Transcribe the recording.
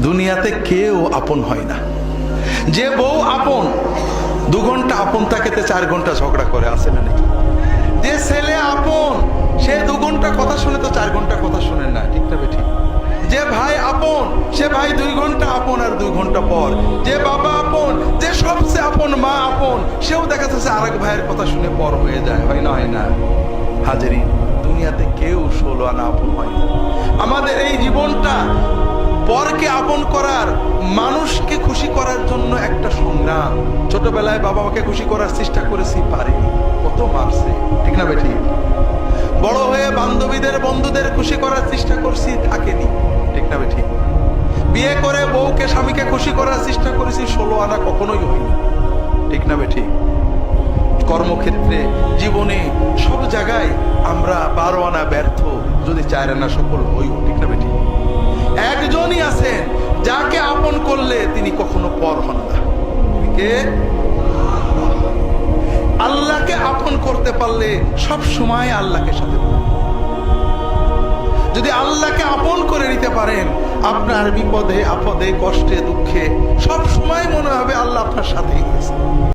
দুনিয়াতে কেউ আপন হয় না। যে বউ আপন 2 ঘন্টা আপন থাকেতে 4 ঘন্টা ঝগড়া করে, আসে না নাকি? যে ছেলে আপন সে 2 ঘন্টা কথা শুনে তো 4 ঘন্টা কথা শুনে না, ঠিক না বেঠিক? যে ভাই আপন সে ভাই 2 ঘন্টা আপন আর 2 ঘন্টা পর। যে বাবা আপন, যে সবচেয়ে আপন মা আপন, সেও দেখা যাচ্ছে আরেক ভাইয়ের কথা শুনে পর হয়ে যায়, হয় না? হয় না হাজেরিন, দুনিয়াতে কেউ 16 আনা আপন হয় না। আমাদের এই জীবনটা পরকে আপন করার, মানুষকে খুশি করার জন্য একটা সংগ্রাম। ছোটবেলায় বাবা মাকে খুশি করার চেষ্টা করেছি, পারিনি, কত মারছে, ঠিক না বেঠি? বড় হয়ে বান্ধবীদের বন্ধুদের খুশি করার চেষ্টা করছি, থাকেনি, ঠিক না বেঠি? বিয়ে করে বউকে স্বামীকে খুশি করার চেষ্টা করেছি, 16 আনা কখনোই হয়নি, ঠিক না বেঠি? কর্মক্ষেত্রে, জীবনে, সব জায়গায় আমরা 12 আনা ব্যর্থ, যদি 4 আনা সফল হইও, ঠিক না বেঠি? একজনই আছেন যাকে আপন করলে তিনি কখনো পর হন না, কে? আল্লাহকে আপন করতে পারলে সব সময় আল্লাহকে সাথে পাবেন। যদি আল্লাহকে আপন করে নিতে পারেন, আপনার বিপদে আপদে কষ্টে দুঃখে সব সময় মনে হবে আল্লাহ আপনার সাথেই আছে।